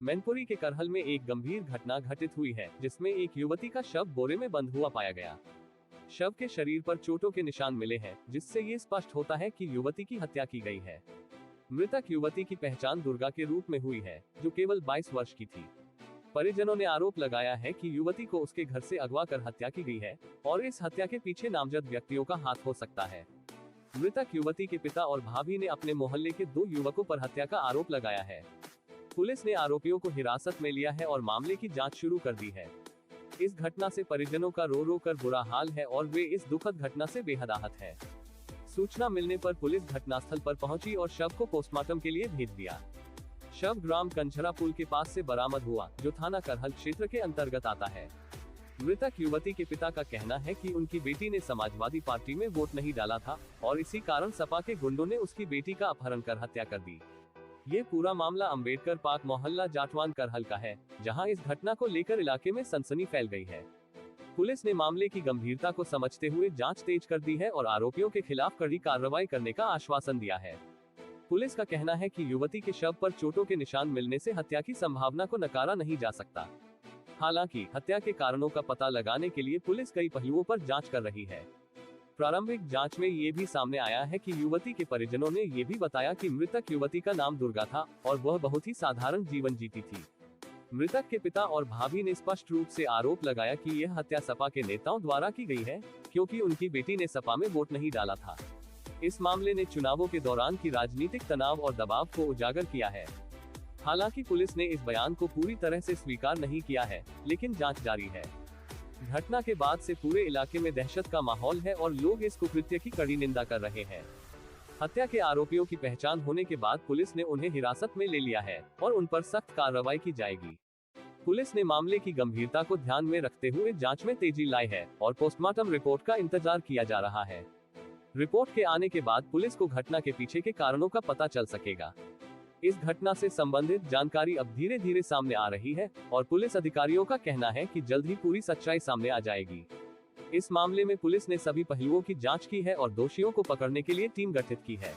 मैनपुरी के करहल में एक गंभीर घटना घटित हुई है, जिसमें एक युवती का शव बोरे में बंद हुआ पाया गया। शव के शरीर पर चोटों के निशान मिले हैं, जिससे ये स्पष्ट होता है कि युवती की हत्या की गई है। मृतक युवती की पहचान दुर्गा के रूप में हुई है, जो केवल 22 वर्ष की थी। परिजनों ने आरोप लगाया है कि युवती को उसके घर से अगवा कर हत्या की गई है और इस हत्या के पीछे नामजद व्यक्तियों का हाथ हो सकता है। मृतक युवती के पिता और भाभी ने अपने मोहल्ले के 2 युवकों पर हत्या का आरोप लगाया है। पुलिस ने आरोपियों को हिरासत में लिया है और मामले की जांच शुरू कर दी है। इस घटना से परिजनों का रो रो कर बुरा हाल है और वे इस दुखद घटना से बेहद आहत है। सूचना मिलने पर पुलिस घटनास्थल पर पहुंची और शव को पोस्टमार्टम के लिए भेज दिया। शव ग्राम कंझरा पुल के पास से बरामद हुआ, जो थाना करहल क्षेत्र के अंतर्गत आता है। मृतक युवती के पिता का कहना है कि उनकी बेटी ने समाजवादी पार्टी में वोट नहीं डाला था और इसी कारण सपा के गुंडों ने उसकी बेटी का अपहरण कर हत्या कर दी। ये पूरा मामला अंबेडकर पार्क मोहल्ला जाटवान करहल का है, जहां इस घटना को लेकर इलाके में सनसनी फैल गई है। पुलिस ने मामले की गंभीरता को समझते हुए जांच तेज कर दी है और आरोपियों के खिलाफ कड़ी कार्रवाई करने का आश्वासन दिया है। पुलिस का कहना है कि युवती के शव पर चोटों के निशान मिलने से हत्या की संभावना को नकारा नहीं जा सकता। हालांकि हत्या के कारणों का पता लगाने के लिए पुलिस कई पहलुओं पर जांच कर रही है। प्रारंभिक जांच में ये भी सामने आया है कि युवती के परिजनों ने ये भी बताया कि मृतक युवती का नाम दुर्गा था और वह बहुत ही साधारण जीवन जीती थी। मृतक के पिता और भाभी ने स्पष्ट रूप से आरोप लगाया कि यह हत्या सपा के नेताओं द्वारा की गई है, क्योंकि उनकी बेटी ने सपा में वोट नहीं डाला था। इस मामले ने चुनावों के दौरान की राजनीतिक तनाव और दबाव को उजागर किया है। हालांकि पुलिस ने इस बयान को पूरी तरह से स्वीकार नहीं किया है, लेकिन जांच जारी है। घटना के बाद से पूरे इलाके में दहशत का माहौल है और लोग इस कुकृत्य की कड़ी निंदा कर रहे हैं। हत्या के आरोपियों की पहचान होने के बाद पुलिस ने उन्हें हिरासत में ले लिया है और उन पर सख्त कार्रवाई की जाएगी। पुलिस ने मामले की गंभीरता को ध्यान में रखते हुए जांच में तेजी लाई है और पोस्टमार्टम रिपोर्ट का इंतजार किया जा रहा है। रिपोर्ट के आने के बाद पुलिस को घटना के पीछे के कारणों का पता चल सकेगा। इस घटना से संबंधित जानकारी अब धीरे धीरे सामने आ रही है और पुलिस अधिकारियों का कहना है कि जल्द ही पूरी सच्चाई सामने आ जाएगी। इस मामले में पुलिस ने सभी पहलुओं की जांच की है और दोषियों को पकड़ने के लिए टीम गठित की है।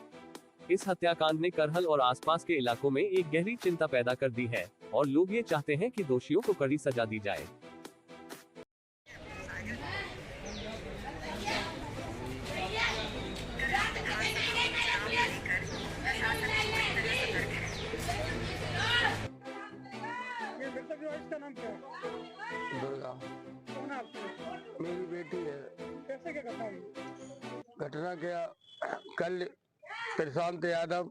इस हत्याकांड ने करहल और आसपास के इलाकों में एक गहरी चिंता पैदा कर दी है और लोग ये चाहते हैं कि दोषियों को कड़ी सजा दी जाए। इसका नाम क्या है? दुर्गा। कौन है आपकी? मेरी बेटी है। कैसे क्या घटना हुई? घटना क्या, कल प्रशांत यादव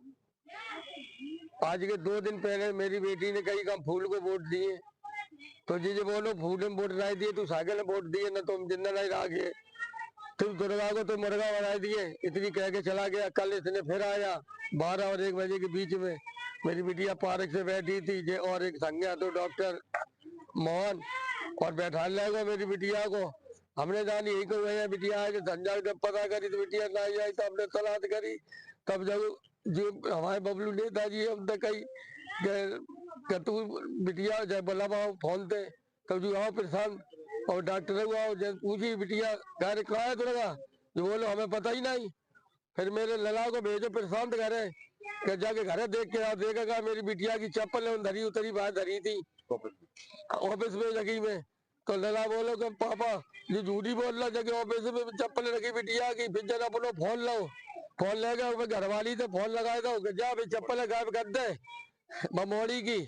आज के 2 दिन पहले मेरी बेटी ने कही हम फूल को वोट दिए, तो जी बोलो फूल में वोट नहीं दिए तो साइकिल में वोट दिए, न तुम जिंदा नहीं रह गए, तुम दुर्गा को तो मुर्गा बना दिए, इतनी कह के चला गया। कल इसने फिर आया 12 और 1 बजे के बीच में, मेरी बिटिया पार्क से बैठी थी और एक संज्ञा तो डॉक्टर मोहन और बैठा लेगा मेरी बिटिया को। हमने जानी यही को गए बिटिया है कि संजय जब पता करी तो बिटिया ना आई, तो हमने तलाश करी। तब जब जो हमारे बबलू नेताजी हम तक कही तू बिटिया जब बोला फोन थे, तब जो आओ प्रशांत और डॉक्टर हुआ जब पूछी बिटिया घर कहाँ है तुरगा, जो बोलो हमें पता ही नहीं। फिर मेरे लला को भेजो प्रशांत घरे, जाके घरे देख के आ, देखेगा मेरी बिटिया की चप्पल धरी उतरी बाहर धरी थी ऑफिस में जगह में। तो लला बोलो कि पापा जो झूठी बोल रहा जगह ऑफिस में चप्पल रखी बिटिया की। फिर जरा बोलो फोन लो, फोन ले गए घर वाली से फोन लगाए दो, जा भाई चप्पल गायब कर दे बमोड़ी की।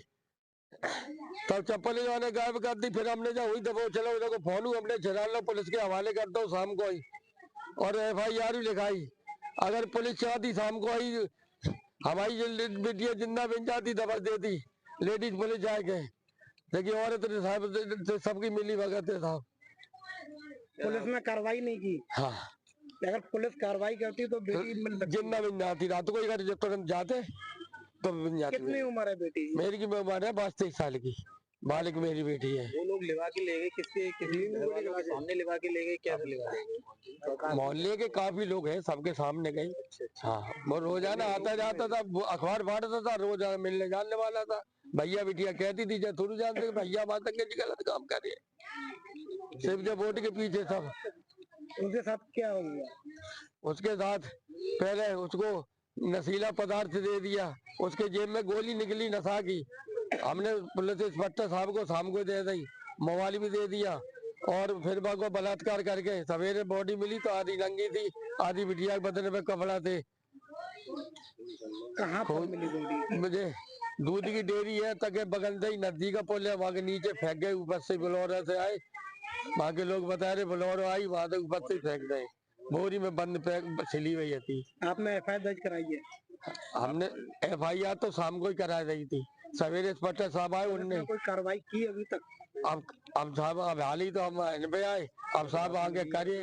तब चप्पल जो ने गायब कर दी। फिर हमने जो हुई दबो चलो देखो फोन हमने चला लो, पुलिस के हवाले कर दो शाम को ही, और FIR भी लिखाई। अगर पुलिस चाहती शाम को ही हमारी बिटिया जिंदा बन जाती दबा देती, लेडीज पुलिस जाके, लेकिन औरत साहब सबकी मिली भगत है साहब। पुलिस ने कार्रवाई नहीं की? हाँ, अगर पुलिस कार्रवाई करती तो बेटी जिंदा बन जाती। रात को ही जब तुरंत जाते तो बन जाती। कितनी उम्र है बेटी? मेरी की उम्र है 22-23 साल की, बालिक मेरी बेटी है। वो लोग लिवा के ले गए, किसी सामने लिवा के ले गए, क्या लिवा गए? मोहल्ले के काफी लोग हैं, सबके सामने गई। हाँ, वो रोजाना आता जाता था, अखबार बांटता था, रोज मिलने जानने वाला था। भैया बिटिया कहती थी जब थोड़ी जानते भैया बात गलत काम करे, सिर्फ जब वोट के पीछे सब। उनके साथ क्या हो गया? उसके साथ पहले उसको नशीला पदार्थ दे दिया, उसके जेब में गोली निकली नशा की, हमने पुलिस इंस्पेक्टर साहब को शाम को दे दी, मोबाइल भी दे दिया और फिर को बलात्कार करके सवेरे बॉडी मिली तो आधी नंगी थी, आधी बिटिया के बदन पे कपड़ा थे। कहाँ पर मिली बॉडी? मुझे दूध की डेयरी है तक बगल से ही नदी का पुल है, वहाँ के नीचे फेंक गए, ऊपर से बोलेरो से आए, वहाँ के लोग बता रहे बोलेरो आई, वहाँ से ऊपर से फेंक गए, बोरी में बंद सिली हुई थी। आपने FIR दर्ज कराई है? हमने FIR तो शाम को ही करा रही थी, सवेरे इंस्पेक्टर साहब आए, उनने कोई कार्रवाई की अभी तक? अब साहब अब हाल ही तो हम इन पे आए, अब साहब आगे करे,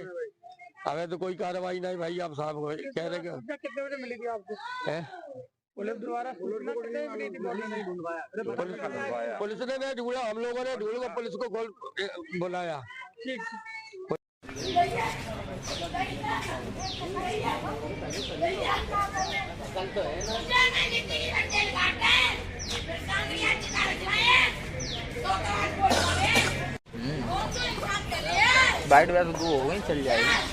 हमें तो कोई कार्रवाई नहीं भाई। अब साहब कह रहे कितने बजे मिली थी आपको? पुलिस द्वारा सूचना कितने मिली थी? पुलिस ने नहीं ढूंढा, हम लोगों ने ढूंढ कर पुलिस को बुलाया। बाइट वैसे दो हो गई, चल जाएगी।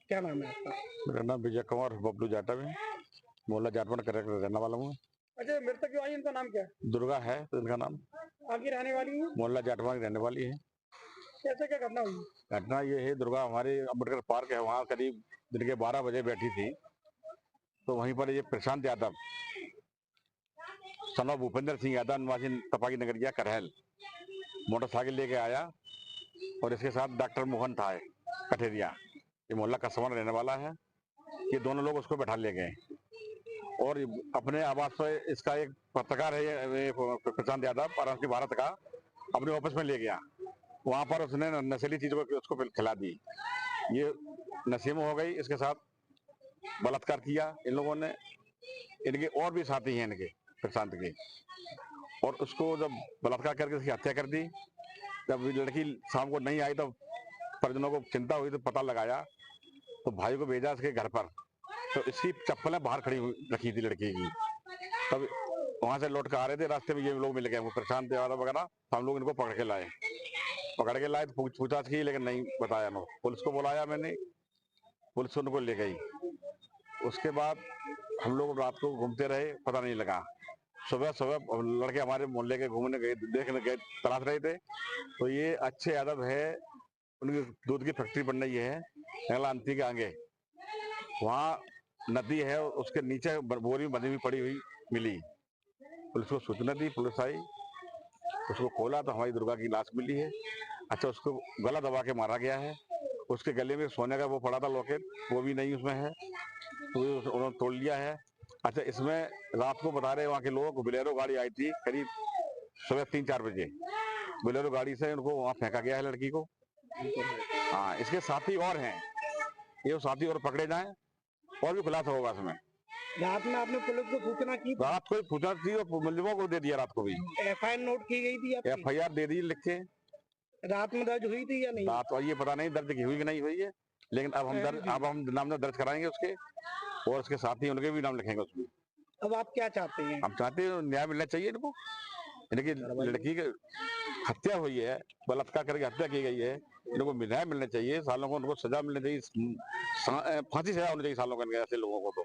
क्या नाम है आपका? मेरा नाम विजय कुमार बबलू जाटव है, मोहल्ला जाटवन करेक्टर रहने वाला हूँ। अच्छा, मृतक जो आई इनका नाम क्या है? दुर्गा है तो इनका नाम, आगे रहने वाली है? मोहल्ला जाटवन की रहने वाली है। कैसे क्या घटना हुई? घटना ये है, दुर्गा हमारे अम्बेडकर पार्क है, वहाँ करीब दिन के 12 बजे बैठी थी, तो वहीं पर ये प्रशांत यादव सन ऑफ भूपेंद्र सिंह यादव निवासी तपाकी नगरिया करहल मोटरसाइकिल लेके आया और इसके साथ डॉक्टर मोहन था कठेरिया, ये मोहल्ला कस्टमर रहने वाला है। ये दोनों लोग उसको बैठा ले गए और अपने आवास पर इसका एक पत्रकार है प्रशांत यादव परांशी भारत का, अपने ऑफिस में ले गया। वहां पर उसने नशीली चीजों को उसको खिला दी, ये नशे में हो गई, इसके साथ बलात्कार किया इन लोगों ने। इनके और भी साथी हैं इनके प्रशांत के, और उसको जब बलात्कार करके उसकी हत्या कर दी। जब लड़की शाम को नहीं आई तो परिजनों को चिंता हुई तो पता लगाया, तो भाई को भेजा इसके घर पर, तो इसकी चप्पलें बाहर खड़ी रखी थी लड़की की। तब वहां से लौट कर आ रहे थे, रास्ते में ये लोग मिल गए, वो प्रशांत यादव वगैरह, हम लोग इनको पकड़ के लाए तो पूछताछ की, लेकिन नहीं बताया। नो पुलिस को बुलाया मैंने, पुलिस उनको ले गई। उसके बाद हम लोग रात को घूमते रहे, पता नहीं लगा। सुबह लड़के हमारे मोहल्ले के घूमने गए, देखने गए, तलाश रहे थे, तो ये अच्छे यादव है, उनकी दूध की फैक्ट्री बन रही है अंती के आगे, वहाँ नदी है, उसके नीचे बोरी बंधी हुई पड़ी हुई मिली। पुलिस को सूचना दी, पुलिस आई, उसको खोला तो हमारी दुर्गा की लाश मिली है। अच्छा, उसको गला दबा के मारा गया है, उसके गले में सोने का वो पड़ा था लॉकेट, वो भी नहीं उसमें है, तो उन्होंने तोड़ लिया है। अच्छा, इसमें रात को बता रहे वहाँ के लोग, बोलेरो गाड़ी आई थी करीब सुबह 3-4 बजे, बोलेरो गाड़ी से उनको वहाँ फेंका गया है लड़की को। हाँ, इसके साथी और हैं, ये साथी और पकड़े जाएं और भी खुलासा होगा इसमें। रात में आपने पुलिस को सूचना की? रात को पूछा थी और मुलजिमों को दे दिया, रात को भी FIR नोट की गई थी? FIR दे दी लिख के। रात में दर्ज हुई थी या नहीं? रात और ये पता नहीं दर्ज की हुई कि नहीं हुई है, लेकिन अब हम नाम दर्ज कराएंगे उसके, और उसके साथी उनके भी नाम लिखेंगे उसमें। अब आप क्या चाहते हैं? हम चाहते हैं न्याय मिलना चाहिए इनको, इनकी लड़की की हत्या हुई है, बलात्कार करके हत्या की गई है, इनको न्याय मिलना चाहिए, सालों को उनको सजा मिलनी चाहिए, फांसी सजा होनी चाहिए सालों को ऐसे लोगों को। तो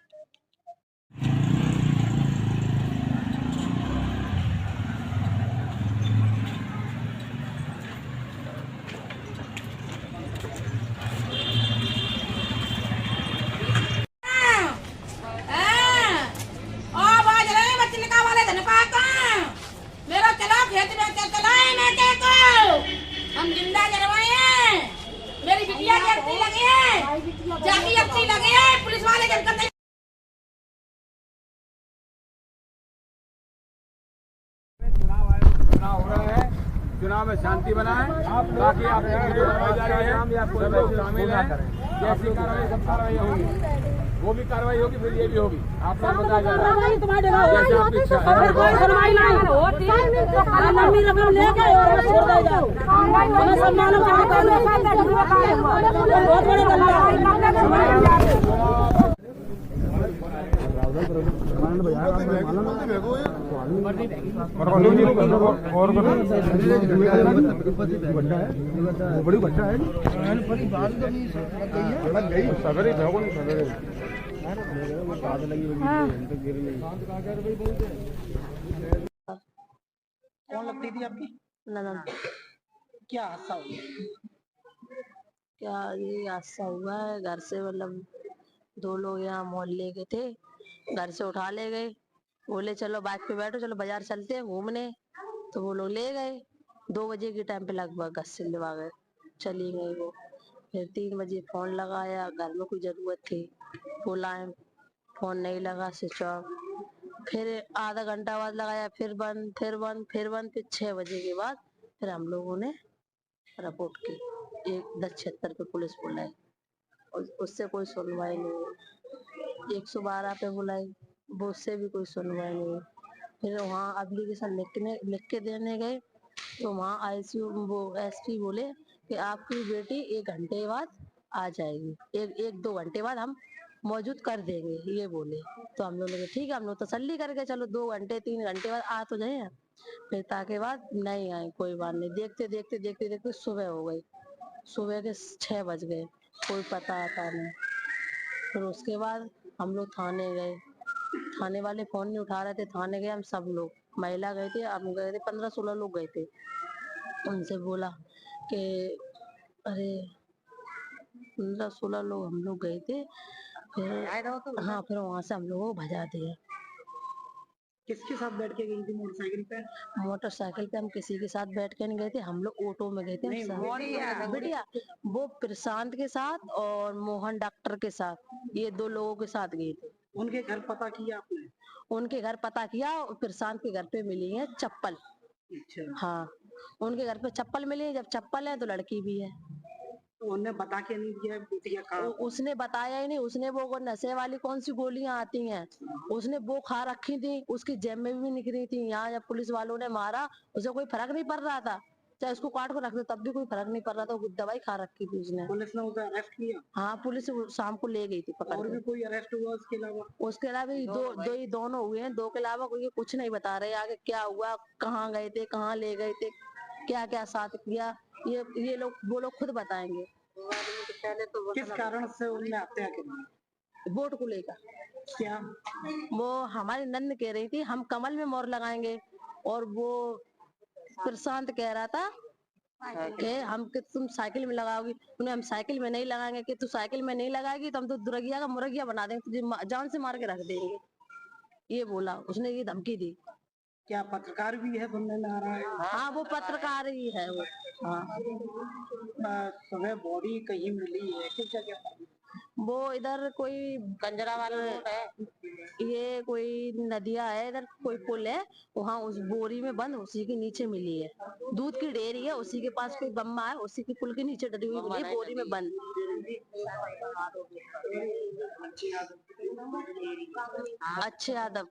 हम जिंदा जलवाए हैं, मेरी बिटिया की अच्छी लगी है, जाकी अच्छी लगी है, पुलिस वाले के करते। चुनाव हो रहा है, चुनाव में शांति बनाए, बाकी आप शामिल हैं, जैसी कार्रवाई सब कार्रवाई होगी, वो भी कार्रवाई होगी, फिर ये भी होगी। आप लोग बताया जा रहा है जैसे आपकी इच्छा है। बड़ी बच्चा है सवेरे भेगो नहीं सवेरे कौन लगती थी आपकी? ननद। क्या हादसा हुआ? क्या ये हादसा हुआ है, घर से मतलब 2 लोग यहाँ मोहल्ले के थे, घर से उठा ले गए, बोले चलो बाइक पे बैठो, चलो बाजार चलते हैं घूमने, तो वो लोग ले गए। 2 बजे के टाइम पे लगभग घर से लिवा गए, चली गई वो। फिर 3 बजे फोन लगाया, घर में कोई जरूरत थी, बुलाए, फोन नहीं लगा, स्विच ऑफ। फिर आधा घंटा बाद लगाया, फिर बंद, फिर बंद, फिर बंद। फिर 6 बजे के बाद फिर हम लोगों ने रिपोर्ट की, 1076 पे पुलिस बुलाई, उससे कोई सुनवाई नहीं हुई। 112 पे बुलाई, वो उससे भी कोई सुनवाई नहीं हुई। फिर वहाँ एप्लीकेशन लिख के देने गए, तो वहाँ आईसीयू वो एसपी बोले कि आपकी बेटी 1 घंटे बाद आ जाएगी, 1-2 घंटे बाद हम मौजूद कर देंगे, ये बोले। तो हम लोग ठीक है, हम लोग तसल्ली करके चलो 2 घंटे 3 घंटे बाद आ तो जाए। फिर ताके बाद नहीं आए, कोई बात नहीं, देखते देखते देखते देखते सुबह हो गई, सुबह के 6 बज गए, कोई पता आता नहीं। फिर उसके बाद हम लोग थाने गए, थाने वाले फोन नहीं उठा रहे थे, थाने गए हम सब लोग, महिला गए थे, हम गए थे, 15-16 लोग गए थे। उनसे बोला कि अरे 15-16 लोग हम लोग गए थे। फिर हाँ, फिर वहाँ से हम लोगों को भजा दिया। किसके साथ बैठ के गई थी मोटरसाइकिल पे? मोटरसाइकिल पे हम किसी के साथ बैठ के नहीं गए थे, हम लोग ऑटो में गए थे। नहीं, बिटिया वो प्रशांत के साथ और मोहन डॉक्टर के साथ, ये 2 लोगों के साथ गए थे। उनके घर पता किया आपने? उनके घर पता किया, और प्रशांत के घर पे मिली है चप्पल। अच्छा, हाँ, उनके घर पे चप्पल मिली है, जब चप्पल है तो लड़की भी है। तो उन्हें बता के नहीं दिया बिटिया कहाँ? उसने बताया ही नहीं, उसने वो नशे वाली कौन सी गोलियां आती हैं, उसने वो खा रखी थी, उसकी जेब में भी निकली थी। यहाँ जब पुलिस वालों ने मारा, उसे कोई फर्क नहीं पड़ रहा था, चाहे उसको काट को रख दो तब भी कोई फर्क नहीं पड़ रहा था, वो दवाई खा रखी थी उसने। पुलिस ने उसे अरेस्ट किया? हाँ, पुलिस शाम को ले गई थी पकड़ और भी के। कोई अरेस्ट हुआ उसके अलावा? उसके अलावा दोनों हुए हैं, 2 के अलावा कोई कुछ नहीं बता रहे आगे क्या हुआ, कहाँ गए थे, कहाँ ले गए थे, क्या क्या साथ किया, ये लोग वो लोग खुद बताएंगे। किस कारण से उन्होंने हत्या की? वोट को लेकर। क्या? वो हमारी नंद कह रही थी हम कमल में मोहर लगाएंगे, और वो प्रशांत कह रहा था कि कि तुम साइकिल में लगाओगी, उन्हें हम साइकिल में नहीं लगाएंगे, कि तू साइकिल में नहीं लगाएगी तो हम तो दुरगिया का मुरगिया बना देंगे, तुझे जान से मार के रख देंगे, ये बोला उसने, ये धमकी दी। क्या पत्रकार भी है सुनने में आ रहा है? हाँ, वो पत्रकार ही है वो। हाँ, सुबह बॉडी कहीं मिली है, किस जगह पर? वो इधर कोई कंजरा वाला है, ये कोई नदिया है, इधर कोई पुल है, वहाँ उस बोरी में बंद, उसी के नीचे मिली है। दूध की डेयरी है, उसी के पास कोई बम्मा है, उसी के पुल के नीचे डली हुई मिली है, बोरी में बंद। अच्छे यादव।